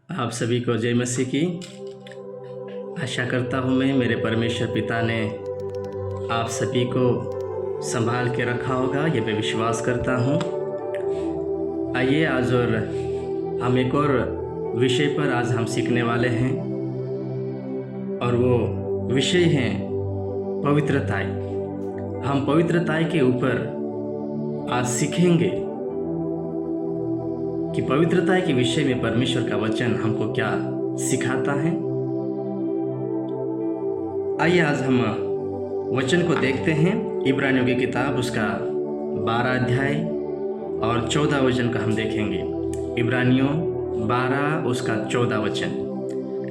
आप सभी को जय मसीह की। आशा करता हूँ मैं मेरे परमेश्वर पिता ने आप सभी को संभाल के रखा होगा, ये मैं विश्वास करता हूँ। आइए आज और हम एक और विषय पर आज हम सीखने वाले हैं और वो विषय है पवित्रताई। हम पवित्रताई के ऊपर आज सीखेंगे कि पवित्रता के विषय में परमेश्वर का वचन हमको क्या सिखाता है। आइए आज हम वचन को देखते हैं। इब्रानियों की किताब उसका 12 अध्याय और 14 वचन का हम देखेंगे। इब्रानियों 12 उसका 14 वचन,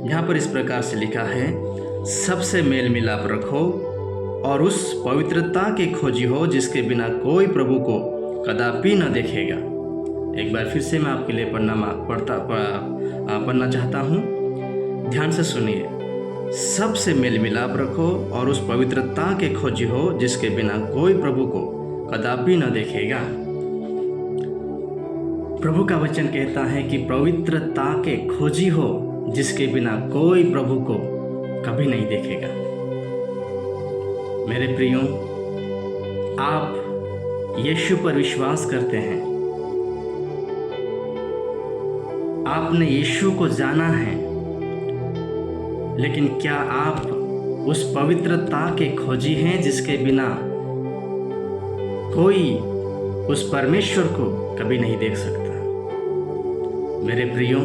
यहाँ पर इस प्रकार से लिखा है, सबसे मेल मिलाप रखो और उस पवित्रता के खोजी हो जिसके बिना कोई प्रभु को कदापि न देखेगा। एक बार फिर से मैं आपके लिए पढ़ना चाहता हूँ, ध्यान से सुनिए। सबसे मेल मिलाप रखो और उस पवित्रता के खोजी हो जिसके बिना कोई प्रभु को कदापि न देखेगा। प्रभु का वचन कहता है कि पवित्रता के खोजी हो जिसके बिना कोई प्रभु को कभी नहीं देखेगा। मेरे प्रियो, आप यीशु पर विश्वास करते हैं, आपने यीशु को जाना है, लेकिन क्या आप उस पवित्रता के खोजी हैं जिसके बिना कोई उस परमेश्वर को कभी नहीं देख सकता। मेरे प्रियो,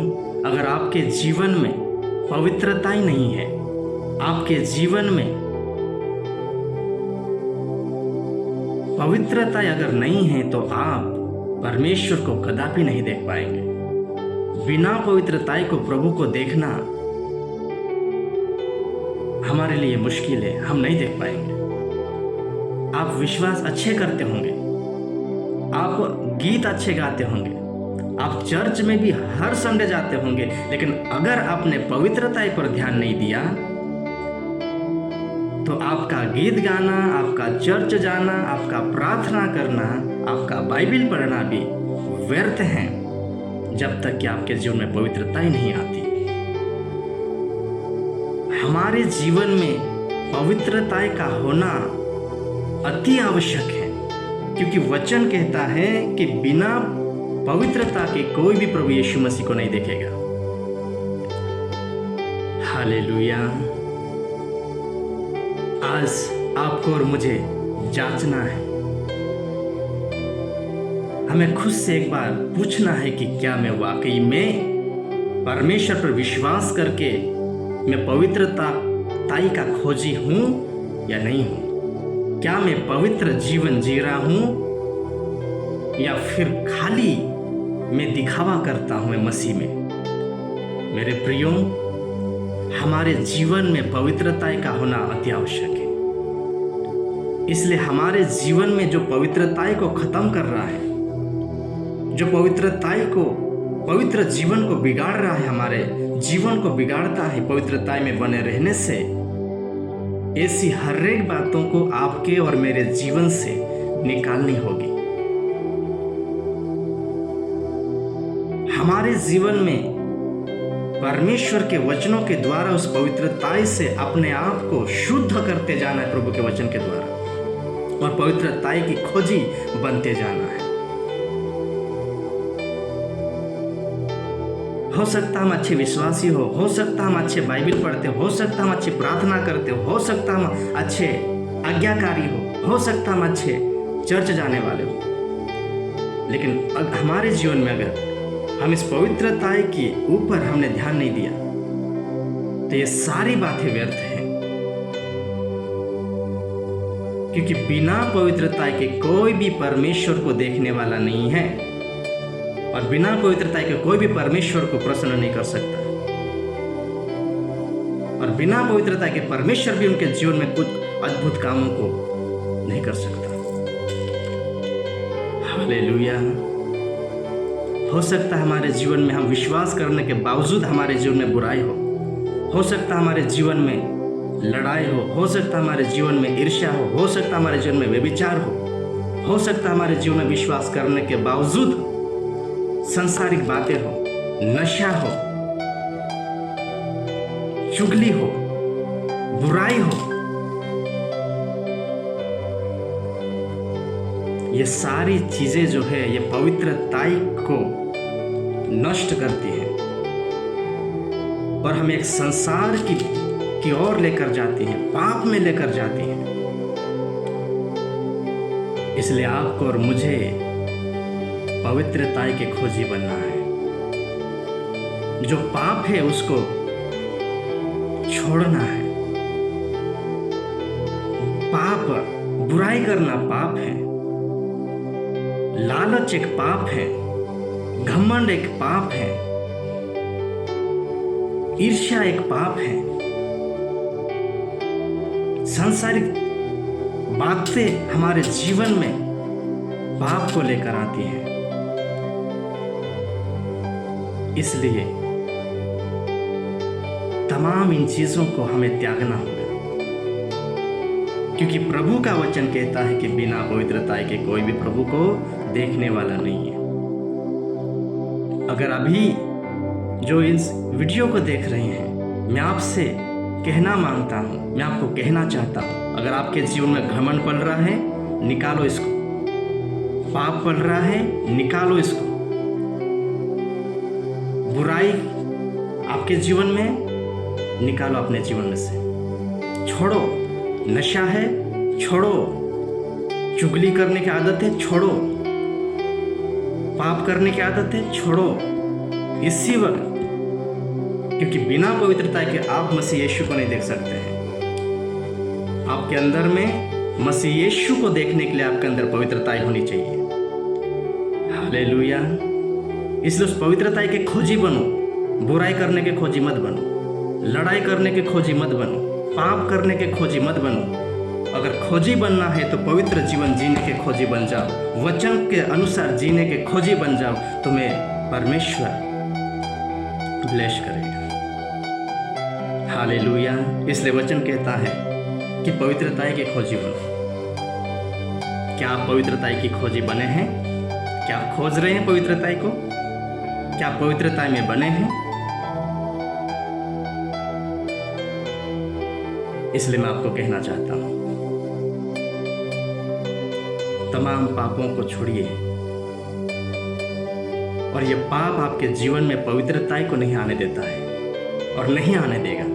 अगर आपके जीवन में पवित्रता ही नहीं है, आपके जीवन में पवित्रता अगर नहीं है, तो आप परमेश्वर को कदापि नहीं देख पाएंगे। बिना पवित्रता को प्रभु को देखना हमारे लिए मुश्किल है, हम नहीं देख पाएंगे। आप विश्वास अच्छे करते होंगे, आप गीत अच्छे गाते होंगे, आप चर्च में भी हर संडे जाते होंगे, लेकिन अगर आपने पवित्रता पर ध्यान नहीं दिया तो आपका गीत गाना, आपका चर्च जाना, आपका प्रार्थना करना, आपका बाइबल पढ़ना भी व्यर्थ है, जब तक कि आपके जीवन में पवित्रता ही नहीं आती। हमारे जीवन में पवित्रता का होना अति आवश्यक है, क्योंकि वचन कहता है कि बिना पवित्रता के कोई भी प्रभु यीशु मसीह को नहीं देखेगा। हालेलुया। आज आपको और मुझे जांचना है, हमें खुद से एक बार पूछना है कि क्या मैं वाकई में परमेश्वर पर विश्वास करके मैं पवित्रताई का खोजी हूँ या नहीं हूँ। क्या मैं पवित्र जीवन जी रहा हूँ या फिर खाली मैं दिखावा करता हूँ मैं मसीह में। मेरे प्रियो, हमारे जीवन में पवित्रता का होना अति आवश्यक है। इसलिए हमारे जीवन में जो पवित्रता को खत्म कर रहा है, जो पवित्र जीवन को बिगाड़ रहा है, हमारे जीवन को बिगाड़ता है, पवित्रता में बने रहने से ऐसी हर एक बातों को आपके और मेरे जीवन से निकालनी होगी। हमारे जीवन में परमेश्वर के वचनों के द्वारा उस पवित्रता से अपने आप को शुद्ध करते जाना है, प्रभु के वचन के द्वारा, और पवित्रता की खोजी बनते जाना है। हो सकता हम अच्छे विश्वासी हो सकता हम अच्छे बाइबल पढ़ते हो सकता हम अच्छी प्रार्थना करते हो सकता हम अच्छे आज्ञाकारी हो सकता हम अच्छे चर्च जाने वाले हो, लेकिन हमारे जीवन में अगर हम इस पवित्रता के ऊपर हमने ध्यान नहीं दिया तो ये सारी बातें व्यर्थ हैं, क्योंकि बिना पवित्रता के कोई भी परमेश्वर को देखने वाला नहीं है, और बिना पवित्रता के कोई भी परमेश्वर को प्रसन्न नहीं कर सकता, और बिना पवित्रता के परमेश्वर भी उनके जीवन में कुछ अद्भुत कामों को नहीं कर सकता। हालेलुया। हो सकता है हमारे जीवन में हम विश्वास करने के बावजूद हमारे जीवन में बुराई हो सकता है हमारे जीवन में लड़ाई हो सकता है हमारे जीवन में ईर्ष्या हो सकता है हमारे जीवन में व्यभिचार हो सकता है हमारे जीवन में विश्वास करने के बावजूद संसारिक बातें हो, नशा हो, चुगली हो, बुराई हो, ये सारी चीजें जो है ये पवित्रताई को नष्ट करती है और हमें एक संसार की ओर लेकर जाती है, पाप में लेकर जाती है। इसलिए आपको और मुझे पवित्रताई के खोजी बनना है। जो पाप है उसको छोड़ना है। पाप, बुराई करना पाप है, लालच एक पाप है, घमंड एक पाप है, ईर्ष्या एक पाप है, सांसारिक बातें हमारे जीवन में पाप को लेकर आती हैं। इसलिए तमाम इन चीजों को हमें त्यागना होगा, क्योंकि प्रभु का वचन कहता है कि बिना पवित्रता के कोई भी प्रभु को देखने वाला नहीं है। अगर अभी जो इस वीडियो को देख रहे हैं, मैं आपसे कहना मांगता हूं, मैं आपको कहना चाहता हूं, अगर आपके जीवन में घमंड पल रहा है, निकालो इसको। पाप पल रहा है, निकालो इसको। बुराई आपके जीवन में, निकालो अपने जीवन में से, छोड़ो। नशा है, छोड़ो। चुगली करने की आदत है, छोड़ो। पाप करने की आदत है, छोड़ो इसी वक्त, क्योंकि बिना पवित्रता के आप मसीह यीशु को नहीं देख सकते हैं। आपके अंदर में मसीह यीशु को देखने के लिए आपके अंदर पवित्रता होनी चाहिए। हालेलुया। इसलिए उस पवित्रता के खोजी बनो। बुराई करने के खोजी मत बनो, लड़ाई करने के खोजी मत बनो, पाप करने के खोजी मत बनो। अगर खोजी बनना है तो पवित्र जीवन जीने के खोजी बन जाओ, वचन के अनुसार जीने के खोजी बन जाओ, तुम्हें परमेश्वर ब्लेस करेगा। हालेलुया। इसलिए वचन कहता है कि पवित्रता के खोजी बनो। क्या आप पवित्रता की खोजी बने हैं? क्या आप खोज रहे हैं पवित्रता को? क्या आप पवित्रता में बने हैं? इसलिए मैं आपको कहना चाहता हूं, तमाम पापों को छोड़िए। और ये पाप आपके जीवन में पवित्रता को नहीं आने देता है और नहीं आने देगा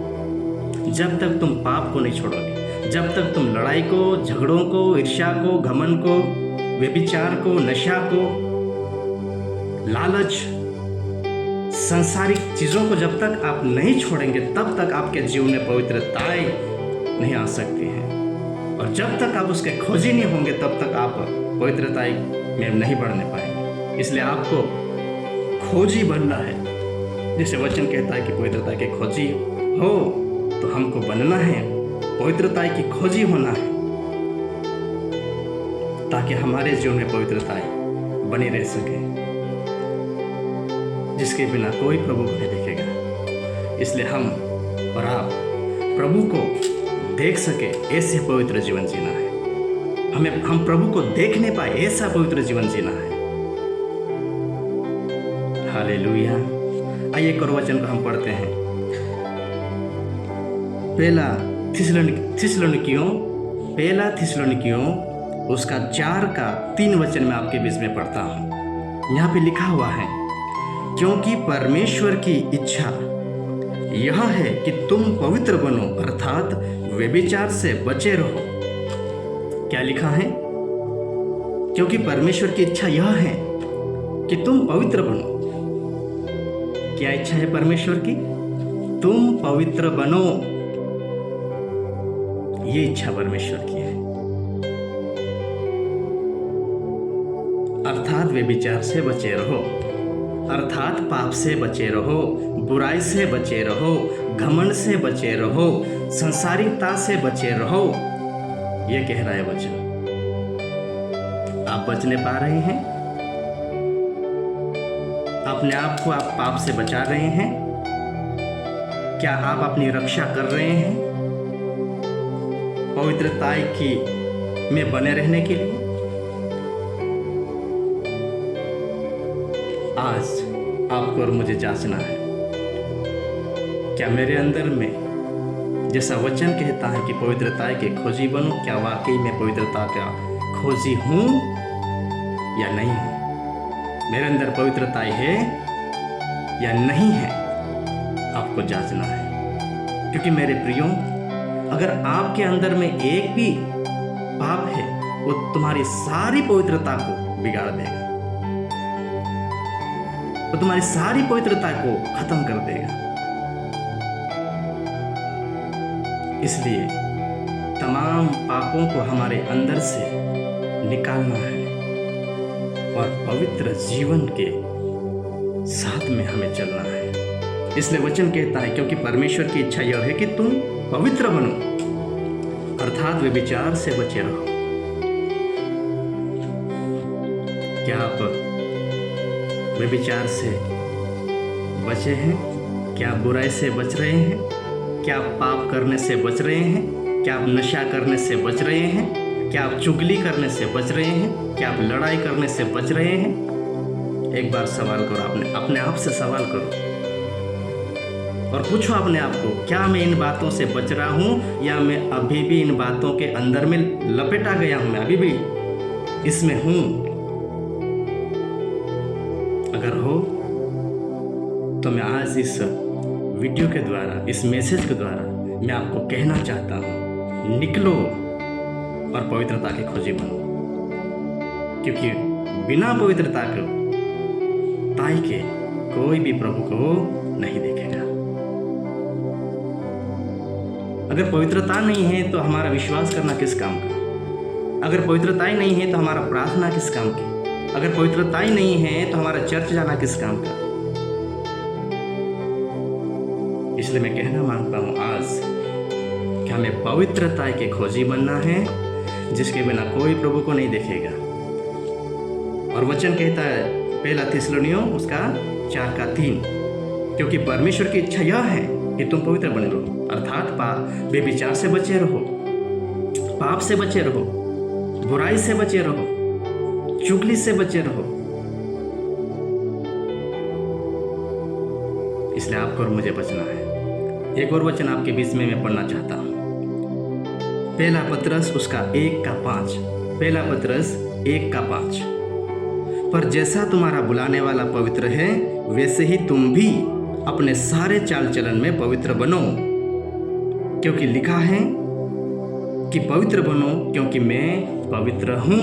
जब तक तुम पाप को नहीं छोड़ोगे। जब तक तुम लड़ाई को, झगड़ों को, ईर्ष्या को, घमंड को, व्यभिचार को, नशा को, लालच, सांसारिक चीजों को जब तक आप नहीं छोड़ेंगे, तब तक आपके जीवन में पवित्रता नहीं आ सकती है। और जब तक आप उसके खोजी नहीं होंगे, तब तक आप पवित्रता में नहीं बढ़ने पाएंगे। इसलिए आपको खोजी बनना है। जैसे वचन कहता है कि पवित्रता के खोजी हो, तो हमको बनना है, पवित्रता की खोजी होना है, ताकि हमारे जीवन में पवित्रता बनी रह सके, जिसके बिना कोई प्रभु को नहीं देखेगा। इसलिए हम और आप प्रभु को देख सके, ऐसे पवित्र जीवन जीना है। हम प्रभु को देख नहीं पाए, ऐसा पवित्र जीवन जीना है। हालेलुया। आइए एक और वचन को हम पढ़ते हैं। पहला थिस्सलुनीकियों उसका 4:3 वचन में आपके बीच में पढ़ता हूं। यहाँ पे लिखा हुआ है, क्योंकि परमेश्वर की इच्छा यह है कि तुम पवित्र बनो, अर्थात व्यभिचार से बचे रहो। क्या लिखा है? क्योंकि परमेश्वर की इच्छा यह है कि तुम पवित्र बनो। क्या इच्छा है परमेश्वर की? तुम पवित्र बनो। ये इच्छा परमेश्वर की है, अर्थात व्यभिचार से बचे रहो, अर्थात पाप से बचे रहो, बुराई से बचे रहो, घमंड से बचे रहो, संसारिकता से बचे रहो। ये कह रहा है वचन। आप बचने पा रहे हैं? अपने आप को आप पाप से बचा रहे हैं? क्या आप अपनी रक्षा कर रहे हैं पवित्रता की में बने रहने के लिए? आज आपको और मुझे जांचना है, क्या मेरे अंदर में जैसा वचन कहता है कि पवित्रता के खोजी बनो, क्या वाकई में पवित्रता का खोजी हूँ या नहीं हूँ? मेरे अंदर पवित्रता है या नहीं है, आपको जांचना है। क्योंकि मेरे प्रियो, अगर आपके अंदर में एक भी पाप है, वो तुम्हारी सारी पवित्रता को बिगाड़ देगा, वो तुम्हारी सारी पवित्रता को खत्म कर देगा। इसलिए तमाम पापों को हमारे अंदर से निकालना है और पवित्र जीवन के साथ में हमें चलना है। इसलिए वचन कहता है, क्योंकि परमेश्वर की इच्छा यह है कि तुम पवित्र बनो, अर्थात व्यभिचार से बचे रहो। क्या आप व्यभिचार से बचे हैं? क्या आप बुराई से बच रहे हैं? क्या आप पाप करने से बच रहे हैं? क्या आप नशा करने से बच रहे हैं? क्या आप चुगली करने से बच रहे हैं? क्या आप लड़ाई करने से बच रहे हैं? एक बार सवाल करो, अपने आप से सवाल करो और पूछो अपने आप को, क्या मैं इन बातों से बच रहा हूँ या मैं अभी भी इन बातों के अंदर में लपेटा गया हूँ? मैं अभी भी इसमें हूँ? अगर हो तो मैं आज इस वीडियो के द्वारा, इस मैसेज के द्वारा मैं आपको कहना चाहता हूँ, निकलो और पवित्रता की खोजी बनो। क्योंकि बिना पवित्रता के ताई के कोई भी प्रभु को नहीं देखेगा। अगर पवित्रता नहीं है तो हमारा विश्वास करना किस काम का? अगर पवित्रता ही नहीं है तो हमारा प्रार्थना किस काम की? अगर पवित्रता ही नहीं है तो हमारा चर्च जाना किस काम का? इसलिए मैं कहना मांगता हूँ आज कि हमें पवित्रता के खोजी बनना है, जिसके बिना कोई प्रभु को नहीं देखेगा। और वचन कहता है पहला थिस्सलुनीयों उसका 4:3, क्योंकि परमेश्वर की इच्छा यह है कि तुम पवित्र बने रहो, अर्थात व्यभिचार से बचे रहो, पाप से बचे रहो, बुराई से बचे रहो, चुगली से बचे रहो। इसलिए आपको और मुझे बचना है। एक और वचन आपके बीच में मैं पढ़ना चाहता हूँ, पहला पतरस उसका 1:5। पहला पतरस 1:5, पर जैसा तुम्हारा बुलाने वाला पवित्र है, वैसे ही तुम भी अपने सारे चाल चलन में पवित्र बनो, क्योंकि लिखा है कि पवित्र बनो क्योंकि मैं पवित्र हूँ।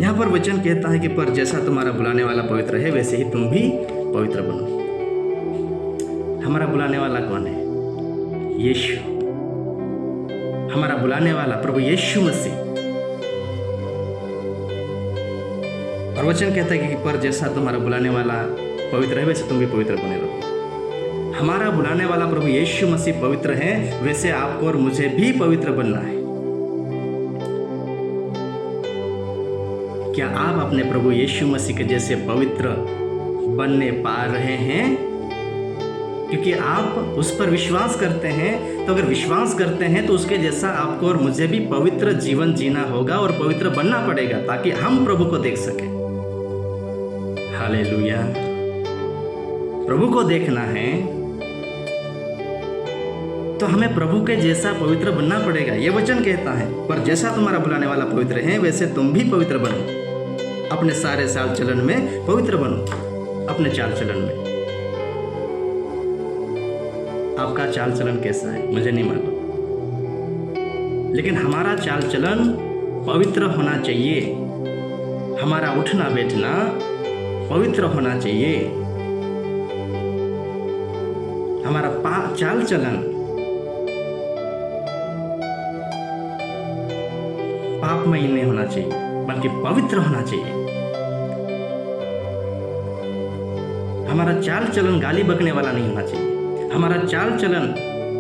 यहाँ पर वचन कहता है कि पर जैसा तुम्हारा बुलाने वाला पवित्र है, वैसे ही तुम भी पवित्र बनो। हमारा बुलाने वाला कौन है? यीशु। हमारा बुलाने वाला प्रभु यीशु मसीह। और वचन कहता है कि पर जैसा तुम्हारा बुलाने वाला पवित्र है, वैसे तुम भी पवित्र बने रहो। हमारा बुलाने वाला प्रभु यीशु मसीह पवित्र है, वैसे आपको और मुझे भी पवित्र बनना है। क्या आप अपने प्रभु यीशु मसीह के जैसे पवित्र बनने पा रहे हैं? क्योंकि आप उस पर विश्वास करते हैं, तो अगर विश्वास करते हैं तो उसके जैसा आपको और मुझे भी पवित्र जीवन जीना होगा और पवित्र बनना पड़ेगा, ताकि हम प्रभु को देख सकें। हालेलुया। प्रभु को देखना है तो हमें प्रभु के जैसा पवित्र बनना पड़ेगा। यह वचन कहता है, पर जैसा तुम्हारा बुलाने वाला पवित्र है, वैसे तुम भी पवित्र बनो। अपने सारे चाल चलन में पवित्र बनो। अपने चाल चलन में आपका चाल चलन कैसा है मुझे नहीं मालूम, लेकिन हमारा चाल चलन पवित्र होना चाहिए। हमारा उठना बैठना पवित्र होना चाहिए। हमारा चाल चलन पापमय नहीं होना चाहिए, बल्कि पवित्र होना चाहिए। हमारा चाल चलन गाली बकने वाला नहीं होना चाहिए। हमारा चाल चलन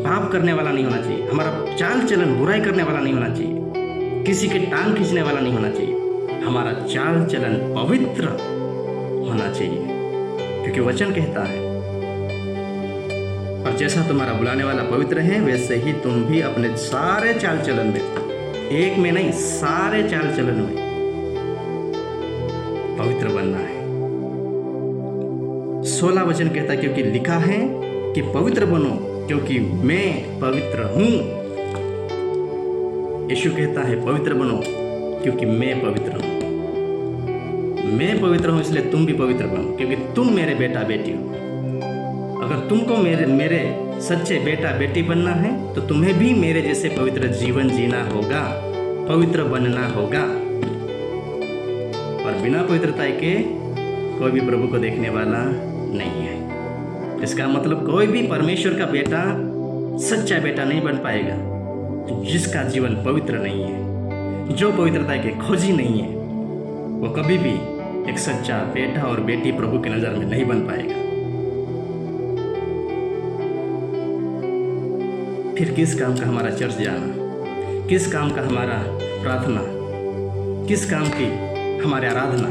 पाप करने वाला नहीं होना चाहिए। हमारा चाल चलन बुराई करने वाला नहीं होना चाहिए। किसी के टांग खींचने वाला नहीं होना चाहिए। हमारा चाल चलन पवित्र होना चाहिए, क्योंकि वचन कहता है, और जैसा तुम्हारा बुलाने वाला पवित्र है, वैसे ही तुम भी अपने सारे चाल चलन में, एक में नहीं, सारे चाल चलन में पवित्र बनना है। 16 वचन कहता है, क्योंकि लिखा है कि पवित्र बनो क्योंकि मैं पवित्र हूँ। यीशु कहता है पवित्र बनो क्योंकि मैं पवित्र हूँ। मैं पवित्र हूँ इसलिए तुम भी पवित्र बनो, क्योंकि तुम मेरे बेटा बेटी हो। अगर तुमको मेरे सच्चे बेटा बेटी बनना है तो तुम्हें भी मेरे जैसे पवित्र जीवन जीना होगा, पवित्र बनना होगा। और बिना पवित्रता के कोई भी प्रभु को देखने वाला नहीं है। इसका मतलब कोई भी परमेश्वर का बेटा सच्चा बेटा नहीं बन पाएगा जिसका जीवन पवित्र नहीं है, जो पवित्रता के खोजी नहीं है। वो कभी भी एक सच्चा बेटा और बेटी प्रभु की नजर में नहीं बन पाएगा। फिर किस काम का हमारा चर्च जाना, किस काम का हमारा प्रार्थना, किस काम की हमारी आराधना,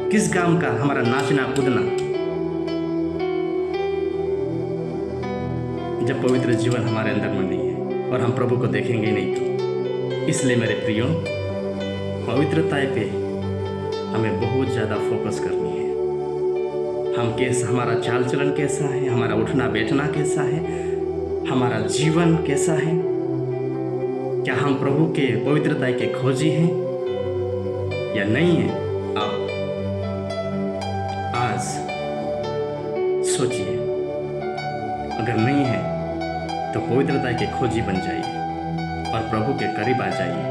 किस काम का हमारा नाचना कूदना, जब पवित्र जीवन हमारे अंदर में नहीं है और हम प्रभु को देखेंगे नहीं तो। इसलिए मेरे प्रियो, पवित्रता पे हमें बहुत ज़्यादा फोकस करनी है। हमारा चाल चलन कैसा है, हमारा उठना बैठना कैसा है, हमारा जीवन कैसा है, क्या हम प्रभु के पवित्रता के खोजी हैं या नहीं है। आप आज सोचिए, अगर नहीं है तो पवित्रता के खोजी बन जाइए और प्रभु के करीब आ जाइए।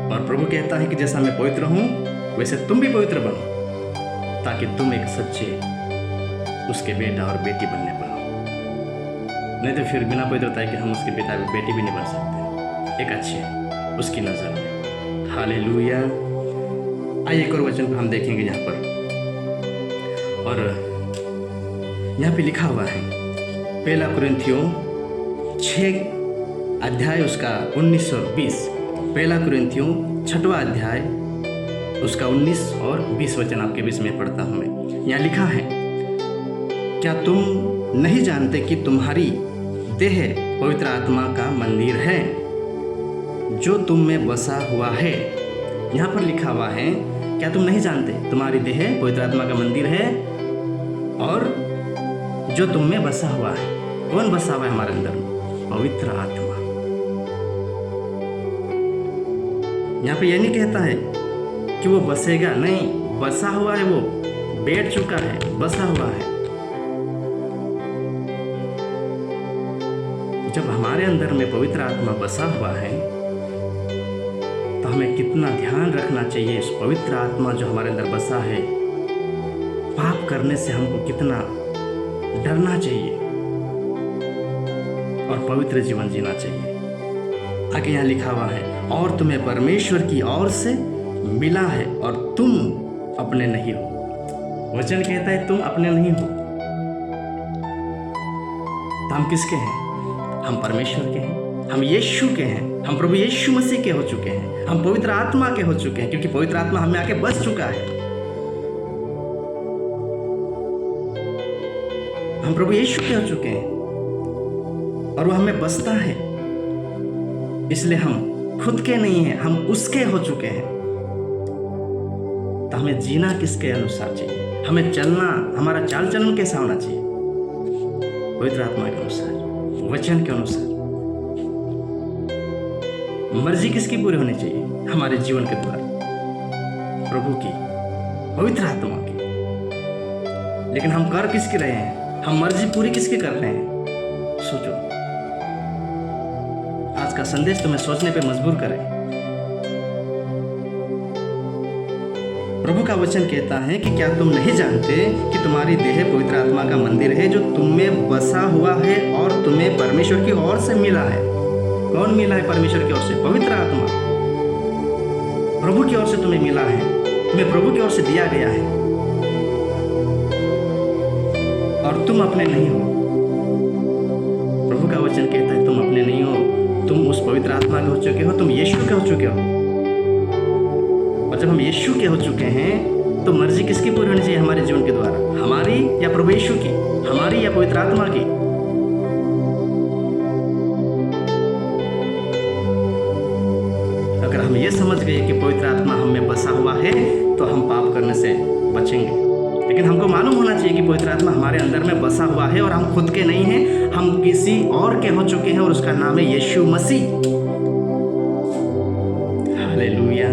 और प्रभु कहता है कि जैसा मैं पवित्र हूँ वैसे तुम भी पवित्र बनो, ताकि तुम एक सच्चे उसके बेटा और बेटी बनने पाओ। नहीं तो फिर बिना पवित्रता के हम उसके बेटा बेटी भी नहीं बन सकते एक अच्छे उसकी नज़र में। हालेलुया। आइए एक और वचन को हम देखेंगे यहाँ पर, और यहाँ पे लिखा हुआ है 1 कुरिन्थियों 6 अध्याय उसका 19 और 20। 1 कुरिन्थियों 6वां अध्याय उसका 19 और 20 वचन आपके बीच में पढ़ता हूँ मैं। यहाँ लिखा है, क्या तुम नहीं जानते कि तुम्हारी देह पवित्र आत्मा का मंदिर है जो तुम में बसा हुआ है। यहाँ पर लिखा हुआ है, क्या तुम नहीं जानते तुम्हारी देह पवित्र आत्मा का मंदिर है और जो तुम में बसा हुआ है। कौन बसा हुआ है हमारे अंदर? पवित्र आत्मा। यहाँ पे यह नहीं कहता है कि वो बसेगा, नहीं, बसा हुआ है, वो बैठ चुका है, बसा हुआ है। जब हमारे अंदर में पवित्र आत्मा बसा हुआ है तो हमें कितना ध्यान रखना चाहिए। इस पवित्र आत्मा जो हमारे अंदर बसा है, पाप करने से हमको कितना डरना चाहिए और पवित्र जीवन जीना चाहिए। आगे यहाँ लिखा हुआ है, और तुम्हें परमेश्वर की ओर से मिला है और तुम अपने नहीं हो। वचन कहता है तुम अपने नहीं हो। तो हम किसके हैं? हम परमेश्वर के हैं, हम यीशु के हैं, हम प्रभु यीशु मसीह के हो चुके हैं, हम पवित्र आत्मा के हो चुके हैं, क्योंकि पवित्र आत्मा हमें आके बस चुका है। हम प्रभु यीशु के हो चुके हैं और वो हमें बसता है। इसलिए हम खुद के नहीं हैं, हम उसके हो चुके हैं। तो हमें जीना किसके अनुसार चाहिए? हमें चलना, हमारा चाल चलन कैसा होना चाहिए? पवित्र आत्मा के अनुसार, वचन के अनुसार। मर्जी किसकी पूरी होनी चाहिए? हमारे जीवन के द्वारा प्रभु की, पवित्र आत्मा की। लेकिन हम कर किसकी रहे हैं? हम मर्जी पूरी किसकी कर रहे हैं? सोचो। आज का संदेश तुम्हें सोचने पे मजबूर करे। प्रभु का वचन कहता है कि क्या तुम नहीं जानते कि तुम्हारी देह पवित्र आत्मा का मंदिर है जो तुम में बसा हुआ है और तुम्हें परमेश्वर की ओर से मिला है। कौन मिला है परमेश्वर की ओर से? पवित्र आत्मा। प्रभु की ओर से तुम्हें मिला है, तुम्हें प्रभु की ओर से दिया गया है और तुम अपने नहीं हो। प्रभु का वचन कहता है तुम अपने नहीं हो, तुम उस पवित्र आत्मा के हो चुके हो, तुम यीशु के हो चुके हो। और जब हम यीशु के हो चुके हैं तो मर्जी किसकी पूरी होनी चाहिए हमारे जीवन के द्वारा? हमारी या प्रभु यीशु की? हमारी या पवित्र आत्मा की? अगर हम ये समझ गए कि पवित्र आत्मा हम में बसा हुआ है तो हम पाप करने से बचेंगे। लेकिन हमको मालूम होना चाहिए कि पवित्र आत्मा हमारे अंदर में बसा हुआ है और हम खुद के नहीं हैं, हम किसी और के हो चुके हैं और उसका नाम है यीशु मसीह। हालेलुया।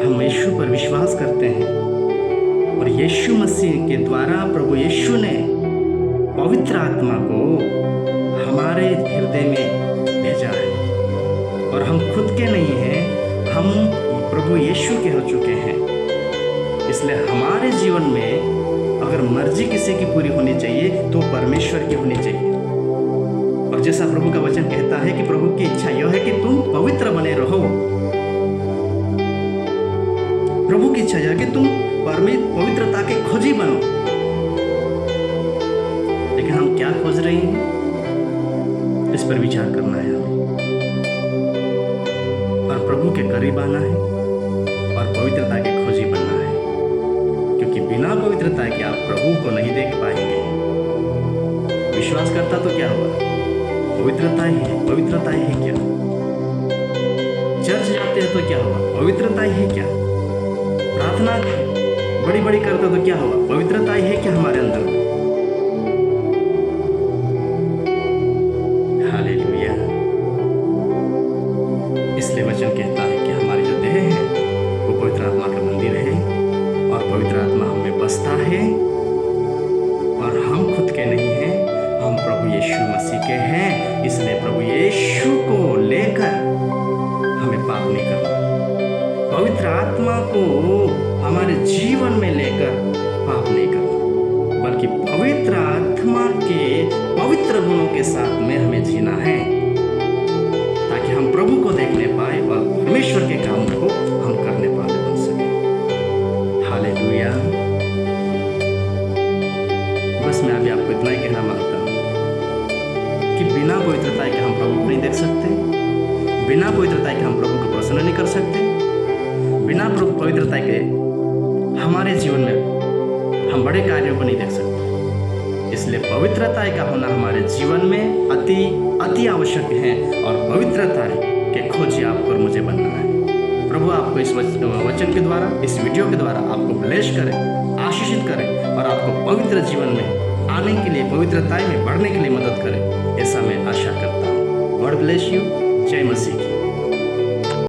हम यीशु पर विश्वास करते हैं और यीशु मसीह के द्वारा प्रभु यीशु ने पवित्र आत्मा को हमारे हृदय में भेजा है और हम खुद के नहीं हैं, हम प्रभु यीशु के हो चुके हैं। इसलिए हमारे जीवन में अगर मर्जी किसी की पूरी होनी चाहिए तो परमेश्वर की होनी चाहिए। और जैसा प्रभु का वचन कहता है कि प्रभु की इच्छा यह है कि तुम पवित्र बने रहो। प्रभु की इच्छा यह है कि तुम पवित्रता के खोजी बनो। लेकिन हम क्या खोज रहे हैं, इस पर विचार करना है हमें और प्रभु के करीब आना है और पवित्रता के खोजी बनना है, क्योंकि बिना पवित्रता के आप प्रभु को नहीं देख पाएंगे। विश्वास करता तो क्या हुआ, पवित्रता ही है, पवित्रता ही है क्या। चर्च जाते हैं तो क्या हुआ, पवित्रता ही है क्या। प्रार्थना बड़ी बड़ी करते तो क्या हुआ, पवित्रता ही है क्या हमारे अंदर में। हालेलुया। इसलिए वचन कहता है कि हमारी जो देह है वो पवित्र आत्मा का मंदिर है और पवित्र आत्मा हमें बसता है और हम खुद के नहीं हैं, हम प्रभु यीशु मसीह के हैं। इसलिए प्रभु यीशु को लेकर हमें पाप नहीं करना, पवित्र आत्मा को हमारे जीवन में लेकर पाप नहीं करना, बल्कि पवित्र आत्मा के पवित्र गुणों के साथ में हमें जीना है, ताकि हम प्रभु को देखने पाए और परमेश्वर के काम को हम करने वाले बन सके। हालेलुया। बस मैं अभी आपको इतना ही कहना मांगता हूँ कि बिना पवित्रता के हम प्रभु को नहीं देख सकते, बिना पवित्रता के हम प्रभु को प्रसन्न नहीं कर सकते, बिना पवित्रता के हमारे जीवन में हम बड़े कार्यों को नहीं देख सकते। इसलिए पवित्रता का होना हमारे जीवन में अति अति आवश्यक है और पवित्रता के खोजी आपको और मुझे बनना है। प्रभु आपको इस वचन के द्वारा, इस वीडियो के द्वारा आपको ब्लेस करें, आशीषित करें और आपको पवित्र जीवन में आने के लिए, पवित्रता में बढ़ने के लिए मदद करें, ऐसा मैं आशा करता हूँ। God bless you. जय मसीह।